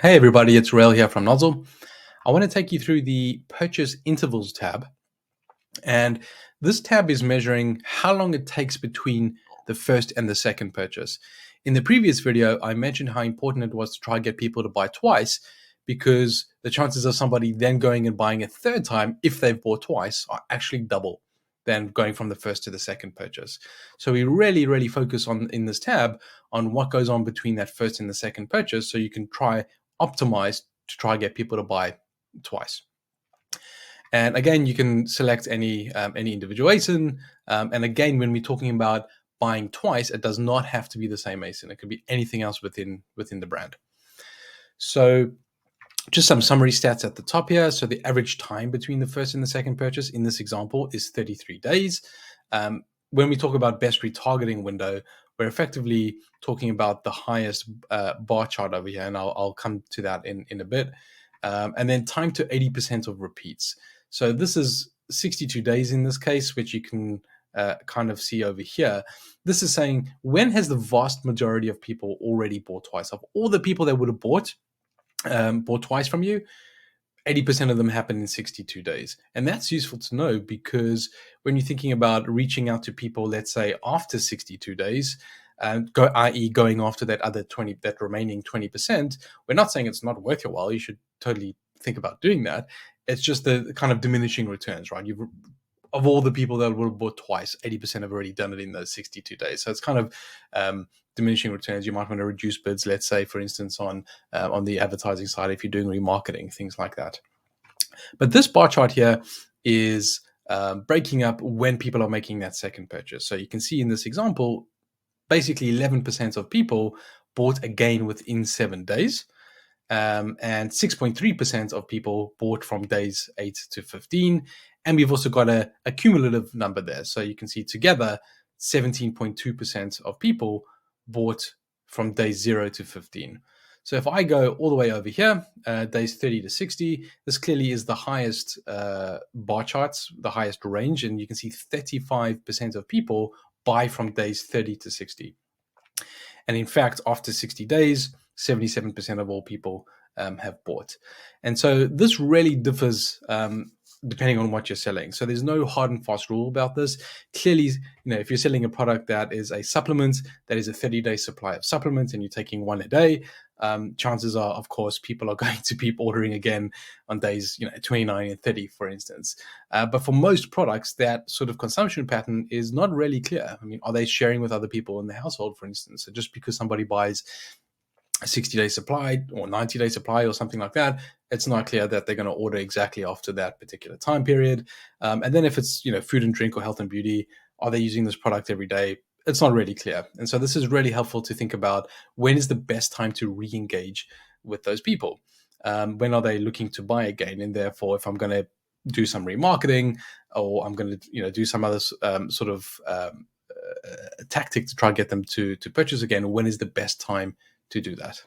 Hey everybody, it's Rael here from Nozzle. I want to take you through the purchase intervals tab. And this tab is measuring how long it takes between the first and the second purchase. In the previous video, I mentioned how important it was to try and get people to buy twice because the chances of somebody then going and buying a third time, if they've bought twice, are actually double than going from the first to the second purchase. So we really focus on in this tab on what goes on between that first and the second purchase so you can try optimize to try and get people to buy twice. And again, you can select any individual ASIN. And again, when we're talking about buying twice, it does not have to be the same ASIN. It could be anything else within the brand. So just some summary stats at the top here. So the average time between the first and the second purchase in this example is 33 days. When we talk about best retargeting window, we're effectively talking about the highest bar chart over here, and I'll come to that in a bit. And then time to 80% of repeats. So this is 62 days in this case, which you can kind of see over here. This is saying, when has the vast majority of people already bought twice? Of all the people that would have bought twice from you, 80% of them happen in 62 days. And that's useful to know because when you're thinking about reaching out to people, let's say after 62 days, i.e. going after that remaining 20%, we're not saying it's not worth your while. You should totally think about doing that. It's just the kind of diminishing returns, right? Of all the people that would have bought twice, 80% have already done it in those 62 days. So it's kind of diminishing returns. You might want to reduce bids, let's say, for instance, on the advertising side, if you're doing remarketing, things like that. But this bar chart here is breaking up when people are making that second purchase. So you can see in this example, basically 11% of people bought again within 7 days. And 6.3% of people bought from days 8 to 15. And we've also got a cumulative number there. So you can see together, 17.2% of people bought from days 0 to 15. So if I go all the way over here, days 30 to 60, this clearly is the highest bar charts, the highest range. And you can see 35% of people buy from days 30 to 60. And in fact, after 60 days, 77% of all people have bought. And so this really differs depending on what you're selling. So there's no hard and fast rule about this. Clearly, if you're selling a product that is a supplement, that is a 30-day supply of supplements, and you're taking one a day, chances are, of course, people are going to be ordering again on days 29 and 30, for instance. But for most products, that sort of consumption pattern is not really clear. I mean, are they sharing with other people in the household, for instance? So just because somebody buys a 60-day supply or 90-day supply or something like that, it's not clear that they're going to order exactly after that particular time period. And then if it's food and drink or health and beauty, are they using this product every day? It's not really clear. And so this is really helpful to think about when is the best time to re-engage with those people. When are they looking to buy again? And therefore, if I'm going to do some remarketing or I'm going to do some other sort of tactic to try and get them to purchase again, when is the best time to do that?